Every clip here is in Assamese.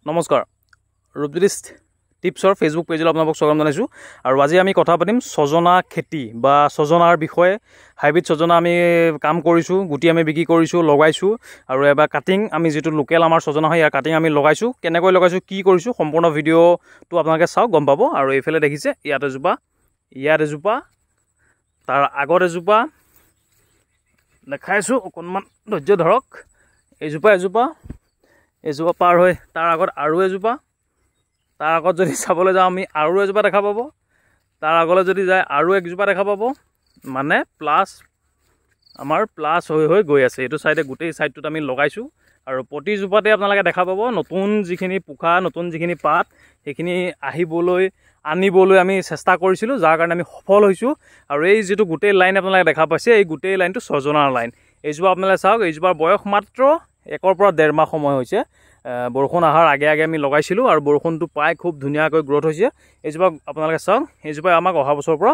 নমস্কাৰ ৰূপজ্যোতি টিপছৰ ফেচবুক পেজলৈ আপোনালোকক স্বাগতম জনাইছোঁ আৰু আজি আমি কথা পাতিম ছজনা খেতি বা ছজনাৰ বিষয়ে হাইব্ৰিড ছজনা আমি কাম কৰিছোঁ গুটি আমি বিক্ৰী কৰিছোঁ লগাইছোঁ আৰু এবাৰ কাটিং আমি যিটো লোকেল আমাৰ ছজনা হয় ইয়াৰ কাটিং আমি লগাইছোঁ কেনেকৈ লগাইছোঁ কি কৰিছোঁ সম্পূৰ্ণ ভিডিঅ'টো আপোনালোকে চাওক গম পাব আৰু এইফালে দেখিছে ইয়াত এজোপা তাৰ আগত এজোপা দেখাইছোঁ অকণমান ধৈৰ্য ধৰক এজোপা পাৰ হৈ তাৰ আগত আৰু এজোপা তাৰ আগত যদি চাবলৈ যাওঁ আমি আৰু এজোপা দেখা পাব তাৰ আগলৈ যদি যায় আৰু একজোপা দেখা পাব মানে প্লাছ হৈ গৈ আছে এইটো চাইডে গোটেই চাইডটোত আমি লগাইছোঁ আৰু প্ৰতিজোপাতে আপোনালোকে দেখা পাব নতুন যিখিনি পোখা নতুন যিখিনি পাত সেইখিনি আনিবলৈ আমি চেষ্টা কৰিছিলোঁ যাৰ কাৰণে আমি সফল হৈছোঁ আৰু এই যিটো গোটেই লাইন আপোনালোকে দেখা পাইছে এই গোটেই লাইনটো ছজনাৰ লাইন এইজোপা আপোনালোকে চাওক এইজোপাৰ বয়স মাত্ৰ 1 পৰা 1.5 মাহ সময় হৈছে বৰষুণ অহাৰ আগে আমি লগাইছিলোঁ আৰু বৰষুণটো পাই খুব ধুনীয়াকৈ গ্ৰোথ হৈছে এইজোপা আপোনালোকে চাওক এইজোপাই আমাক অহা বছৰৰ পৰা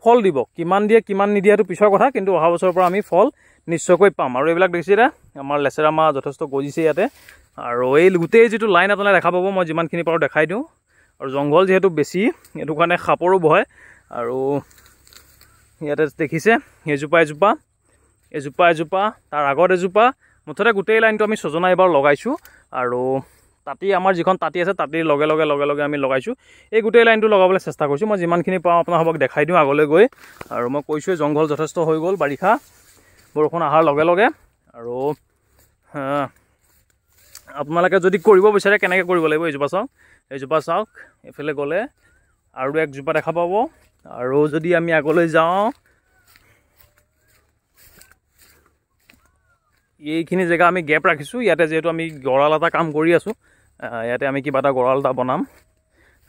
ফল দিব কিমান দিয়ে কিমান নিদিয়াটো পিছৰ কথা কিন্তু অহা বছৰৰ পৰা আমি ফল নিশ্চয়কৈ পাম আৰু এইবিলাক দেখিছে আমাৰ লেচেৰা মাহ যথেষ্ট গজিছে ইয়াতে আৰু এই গোটেই যিটো লাইন আপোনালোকে দেখা পাব মই যিমানখিনি পাৰোঁ দেখাই দিওঁ আৰু জংঘল যিহেতু বেছি এইটো কাৰণে সাপৰো বহে আৰু ইয়াতে দেখিছে এজোপা তাৰ আগত এজোপা মুঠতে গোটেই লাইনটো আমি ছজনা এবাৰ লগাইছোঁ আৰু তাঁতি আমাৰ যিখন তাঁতি আছে তাঁতিৰ লগে লগে আমি লগাইছোঁ এই গোটেই লাইনটো লগাবলৈ চেষ্টা কৰিছোঁ মই যিমানখিনি পাওঁ আপোনালোকক দেখাই দিওঁ আগলৈ গৈ আৰু মই কৈছোঁৱে জংঘল যথেষ্ট হৈ গ'ল বাৰিষা বৰষুণ অহাৰ লগে আৰু আপোনালোকে যদি কৰিব বিচাৰে কেনেকৈ কৰিব লাগিব এইজোপা চাওক এইফালে গ'লে আৰু একজোপা দেখা পাব আৰু যদি আমি আগলৈ যাওঁ এইখিনি জেগা আমি গেপ ৰাখিছোঁ ইয়াতে যিহেতু আমি গঁৰাল এটা কাম কৰি আছোঁ ইয়াতে আমি কিবা এটা গঁৰাল এটা বনাম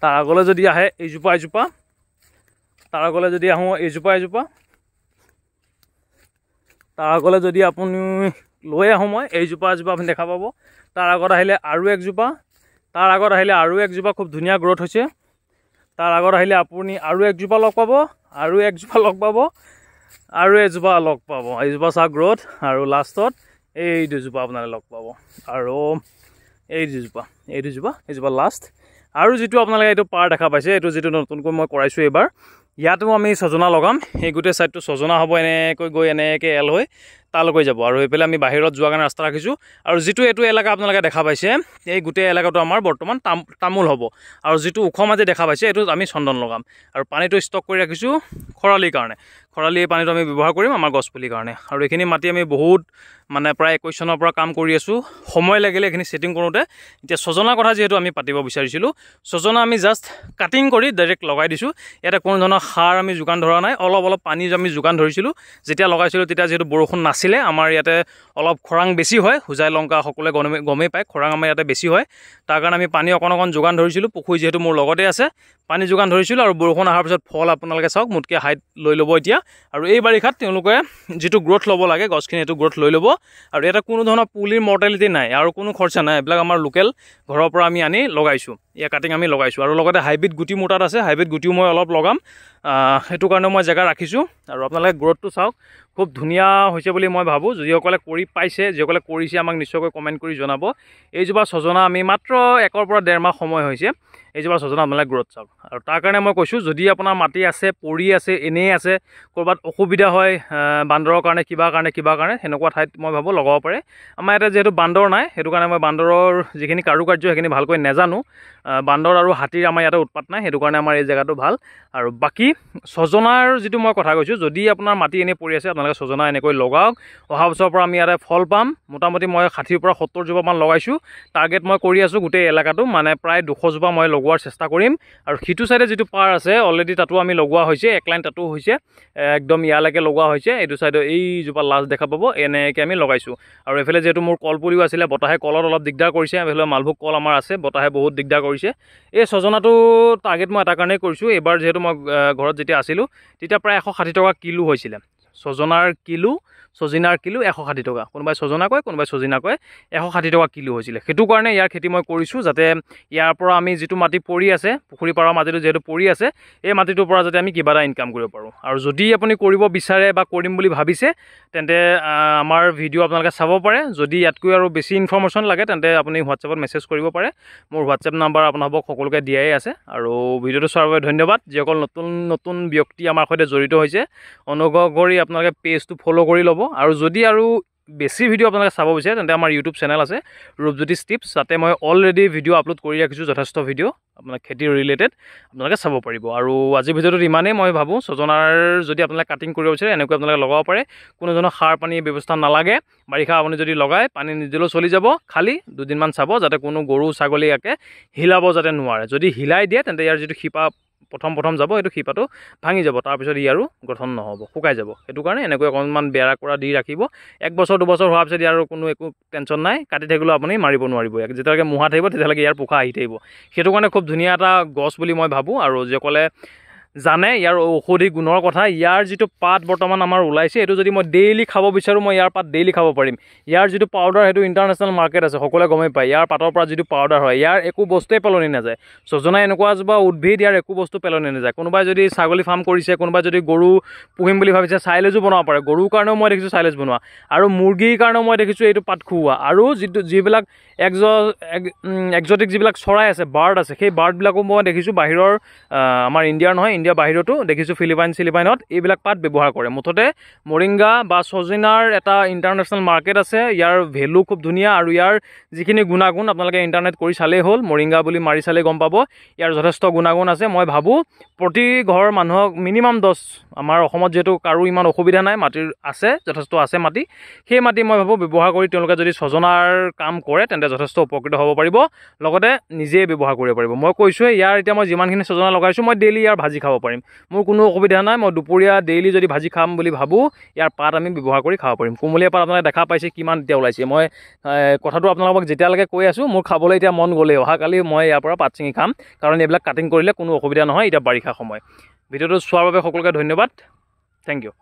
তাৰ আগলৈ যদি আহে এজোপা তাৰ আগলৈ যদি আহোঁ এজোপা তাৰ আগলৈ যদি আপুনি লৈ আহোঁ মই এজোপা আপুনি দেখা পাব তাৰ আগত আহিলে আৰু একজোপা খুব ধুনীয়া গ্ৰোথ হৈছে তাৰ আগত আহিলে আপুনি আৰু একজোপা লগ পাব আৰু এজোপা লগ পাব এইজোপা চাওক গ্ৰোথ আৰু লাষ্টত এই দুজোপা আপোনালোকে লগ পাব আৰু এই দুজোপা লাষ্ট আৰু যিটো আপোনালোকে এইটো পাৰ দেখা পাইছে এইটো যিটো নতুনকৈ মই কৰাইছোঁ এইবাৰ ইয়াতো আমি ছজনা লগাম এই গোটেই ছাইডটো ছজনা হ'ব এনেকৈ গৈ এনেকৈ এল হৈ তালৈকৈ যাব আৰু এইফালে আমি বাহিৰত যোৱাৰ কাৰণে ৰাস্তা ৰাখিছোঁ আৰু যিটো এইটো এলেকা আপোনালোকে দেখা পাইছে এই গোটেই এলেকাটো আমাৰ বৰ্তমান তামোল হ'ব আৰু যিটো ওখ মাজে দেখা পাইছে এইটোত আমি চন্দন লগাম আৰু পানীটো ষ্টক কৰি ৰাখিছোঁ খৰালিৰ কাৰণে এই পানীটো আমি ব্যৱহাৰ কৰিম আমাৰ গছপুলিৰ কাৰণে আৰু এইখিনি মাটি আমি বহুত প্ৰায় 21 চনৰ পৰা কাম কৰি আছোঁ সময় লাগিলে এইখিনি ছেটিং কৰোঁতে এতিয়া ছজনাৰ কথা যিহেতু আমি পাতিব বিচাৰিছিলোঁ ছজনা আমি জাষ্ট কাটিং কৰি ডাইৰেক্ট লগাই দিছোঁ ইয়াতে কোনো ধৰণৰ সাৰ আমি যোগান ধৰা নাই অলপ পানী আমি যোগান ধৰিছিলোঁ যেতিয়া লগাইছিলোঁ তেতিয়া যিহেতু বৰষুণ নাছিলে আমাৰ ইয়াতে অলপ খৰাং বেছি হয় হোজাই লংকা সকলোৱে গমেই পায় খৰাং আমাৰ ইয়াতে বেছি হয় তাৰ কাৰণে আমি পানী অকণ যোগান ধৰিছিলোঁ পুখুৰী যিহেতু মোৰ লগতে আছে পানী যোগান ধৰিছিলোঁ আৰু বৰষুণ অহাৰ পিছত ফল আপোনালোকে চাওক মোতকৈ হাইট লৈ ল'ব এতিয়া আৰু এই বাৰিষাত তেওঁলোকে যিটো গ্ৰোথ ল'ব লাগে গছখিনি সেইটো গ্ৰোথ লৈ ল'ব আৰু ইয়াতে কোনো ধৰণৰ পুলিৰ মৰ্টেলিটি নাই আৰু কোনো খৰচা নাই এইবিলাক আমাৰ লোকেল ঘৰৰ পৰা আমি আনি লগাইছোঁ ইয়াৰ কাটিং আমি লগাইছোঁ আৰু লগতে হাইব্ৰিড গুটি মোৰ তাত আছে হাইব্ৰিড গুটিও মই অলপ লগাম সেইটো কাৰণে মই জেগা ৰাখিছোঁ আৰু আপোনালোকে গ্ৰোথটো চাওক খুব ধুনীয়া হৈছে বুলি মই ভাবোঁ যিসকলে কৰি পাইছে যিসকলে কৰিছে আমাক নিশ্চয়কৈ কমেণ্ট কৰি জনাব এইজোপা ছজনা আমি মাত্ৰ 1 পৰা 1.5 মাহ সময় হৈছে এইজোপা ছজনা আপোনালোকে গ্ৰোথ চাওক আৰু তাৰ কাৰণে মই কৈছোঁ যদি আপোনাৰ মাটি আছে পৰি আছে এনেই আছে ক'ৰবাত অসুবিধা হয় বান্দৰৰ কাৰণে কিবা কাৰণে সেনেকুৱা ঠাইত মই ভাবোঁ লগাব পাৰে আমাৰ ইয়াতে যিহেতু বান্দৰ নাই সেইটো কাৰণে মই বান্দৰৰ যিখিনি কাৰুকাৰ্য সেইখিনি ভালকৈ নাজানো বান্দৰ আৰু হাতীৰ আমাৰ ইয়াতে উৎপাত নাই সেইটো কাৰণে আমাৰ এই জেগাটো ভাল আৰু বাকী ছজনাৰ যিটো মই কথা কৈছোঁ যদি আপোনাৰ মাটি এনেই পৰি আছে আপোনালোকে ছজনা এনেকৈ লগাওক অহা বছৰৰ পৰা আমি ইয়াতে ফল পাম মোটামুটি মই 60 পৰা 70 জোপামান লগাইছোঁ টাৰ্গেট মই কৰি আছোঁ গোটেই এলেকাটো প্ৰায় 200 জোপা মই লগোৱাৰ চেষ্টা কৰিম আৰু সিটো চাইডে যিটো পাৰ আছে অলৰেডি তাতো আমি লগোৱা হৈছে এক লাইন তাতো হৈছে একদম ইয়ালৈকে লগোৱা হৈছে এইটো চাইডে এইজোপা লাষ্ট দেখা পাব এনেকৈ আমি লগাইছোঁ আৰু এইফালে যিহেতু মোৰ কলপুলিও আছিলে বতাহে কলত অলপ দিগদাৰ কৰিছে এইফালে মালভোগ কল আমাৰ আছে বতাহে বহুত দিগদাৰ কৰিছে এই ছজনাটো টাৰ্গেট মই এটা কাৰণেই কৰিছোঁ এইবাৰ যিহেতু মই ঘৰত যেতিয়া আছিলোঁ তেতিয়া প্ৰায় 160 টকা কিলো হৈছিলে ছজনাৰ কিলো ছজিনাৰ কিলো 160 টকা, কোনোবাই ছজনা কয় কোনোবাই ছজিনা কয়, 160 টকা কিলো হৈছিলে। সেইটো কাৰণে ইয়াৰ খেতি মই কৰিছোঁ, যাতে ইয়াৰ পৰা আমি যিটো মাটি পৰি আছে, পুখুৰী পাৰৰ মাটিটো যিহেতু পৰি আছে, এই মাটিটোৰ পৰা যাতে আমি কিবা এটা ইনকাম কৰিব পাৰোঁ। আৰু যদি আপুনি কৰিব বিচাৰে বা কৰিম বুলি ভাবিছে, তেন্তে আমাৰ ভিডিঅ' আপোনালোকে চাব পাৰে। যদি ইয়াতকৈ আৰু বেছি ইনফৰ্মেশ্যন লাগে তেন্তে আপুনি হোৱাটছএপত মেছেজ কৰিব পাৰে। মোৰ হোৱাটছএপ নাম্বাৰ আপোনালোকক সকলোকে দিয়াই আছে। আৰু ভিডিঅ'টো চোৱাৰ বাবে ধন্যবাদ। যিসকল নতুন নতুন ব্যক্তি আমাৰ সৈতে জড়িত হৈছে, অনুগ্ৰহ কৰি আপোনালোকে পেজটো ফ'ল' কৰি ল'ব। আৰু যদি আৰু বেছি ভিডিঅ' আপোনালোকে চাব বিচাৰে তেন্তে আমাৰ ইউটিউব চেনেল আছে ৰূপজ্যোতিষ টিপছ, তাতে মই অলৰেডি ভিডিঅ' আপলোড কৰি ৰাখিছোঁ, যথেষ্ট ভিডিঅ' আপোনাৰ খেতিৰ ৰিলেটেড আপোনালোকে চাব পাৰিব। আৰু আজিৰ ভিডিঅ'টোত ইমানেই। মই ভাবোঁ ছজনাৰ যদি আপোনালোকে কাটিং কৰিব বিচাৰে এনেকৈ আপোনালোকে লগাব পাৰে, কোনো ধৰণৰ সাৰ পানীৰ ব্যৱস্থা নালাগে। বাৰিষা আপুনি যদি লগায় পানী নিদিলেও চলি যাব, খালি দুদিনমান চাব যাতে কোনো গৰু ছাগলী ইয়াকে হিলাব যাতে নোৱাৰে। যদি হিলাই দিয়ে তেন্তে ইয়াৰ যিটো শিপা প্ৰথম যাব, সেইটো শিপাটো ভাঙি যাব, তাৰপিছত ই আৰু গঠন নহ'ব, শুকাই যাব। সেইটো কাৰণে এনেকৈ অকণমান বেৰা কৰা দি ৰাখিব। 1 বছৰ 2 বছৰ হোৱাৰ পিছত ইয়াৰ কোনো একো টেনশ্যন নাই, কাটি থাকিলেও আপুনি মাৰিব নোৱাৰিব। যেতিয়ালৈকে মুহা থাকিব তেতিয়ালৈকে ইয়াৰ পোখা আহি থাকিব। সেইটো কাৰণে খুব ধুনীয়া এটা গছ বুলি মই ভাবোঁ। আৰু যিসকলে জানে ইয়াৰ ঔষধি গুণৰ কথা, ইয়াৰ যিটো পাত বৰ্তমান আমাৰ ওলাইছে, এইটো যদি মই ডেইলি খাব বিচাৰোঁ, মই ইয়াৰ পাত ডেইলি খাব পাৰিম। ইয়াৰ যিটো পাউডাৰ, সেইটো ইণ্টাৰনেশ্যনেল মাৰ্কেট আছে, সকলোৱে গমেই পায়। ইয়াৰ পাতৰ পৰা যিটো পাউডাৰ হয়, ইয়াৰ একো বস্তুৱে পেলনি নাযায়। ছজনা এনেকুৱা এজোপা উদ্ভিদ, ইয়াৰ একো বস্তু পেলনি নাযায়। কোনোবাই যদি ছাগলী ফাৰ্ম কৰিছে, কোনোবাই যদি গৰু পুহিম বুলি ভাবিছে, চাইলেজো বনাব পাৰে। গৰুৰ কাৰণেও মই দেখিছোঁ চাইলেজ বনোৱা, আৰু মুৰ্গীৰ কাৰণেও মই দেখিছোঁ এইটো পাত খুওৱা। আৰু যিবিলাক এক্সটিক যিবিলাক চৰাই আছে, বাৰ্ড আছে, সেই বাৰ্ডবিলাকো মই দেখিছোঁ বাহিৰৰ, আমাৰ ইণ্ডিয়াৰ নহয়, ইণ্ডিয়া বাহিৰতো দেখিছোঁ, ফিলিপাইনত এইবিলাক পাত ব্যৱহাৰ কৰে। মুঠতে মৰিংগা বা ছজিনাৰ এটা ইণ্টাৰনেশ্যনেল মাৰ্কেট আছে। ইয়াৰ ভেলু খুব ধুনীয়া, আৰু ইয়াৰ যিখিনি গুণাগুণ আপোনালোকে ইণ্টাৰনেট কৰি চালেই হ'ল, মৰিংগা বুলি মাৰি চালেই গম পাব। ইয়াৰ যথেষ্ট গুণাগুণ আছে। মই ভাবোঁ প্ৰতি ঘৰ মানুহক মিনিমাম 10, আমাৰ অসমত যিহেতু কাৰো ইমান অসুবিধা নাই, মাটিৰ আছে, যথেষ্ট আছে মাটি, সেই মাটি মই ভাবোঁ ব্যৱহাৰ কৰি তেওঁলোকে যদি ছজনাৰ কাম কৰে তেন্তে যথেষ্ট উপকৃত হ'ব পাৰিব, লগতে নিজেই ব্যৱহাৰ কৰিব পাৰিব। মই কৈছোঁৱে, ইয়াৰ এতিয়া মই যিমানখিনি ছজনা লগাইছোঁ, মই ডেইলি ইয়াৰ ভাজি খাব পাৰিম, মোৰ কোনো অসুবিধা নাই। মই দুপৰীয়া ডেইলি যদি ভাজি খাম বুলি ভাবোঁ, ইয়াৰ পাত আমি ব্যৱহাৰ কৰি খাব পাৰিম। কুমলীয়া পাত আপোনালোকে দেখা পাইছে কিমান এতিয়া ওলাইছে। মই কথাটো আপোনালোকক যেতিয়ালৈকে কৈ আছোঁ, মোৰ খাবলৈ এতিয়া মন গ'লেই, অহাকালি মই ইয়াৰ পৰা পাত ছিঙি খাম, কাৰণ এইবিলাক কাটিং কৰিলে কোনো অসুবিধা নহয়। এতিয়া বাৰিষা সময়। ভিডিঅ'টো চোৱাৰ বাবে সকলোকে ধন্যবাদ। Thank U.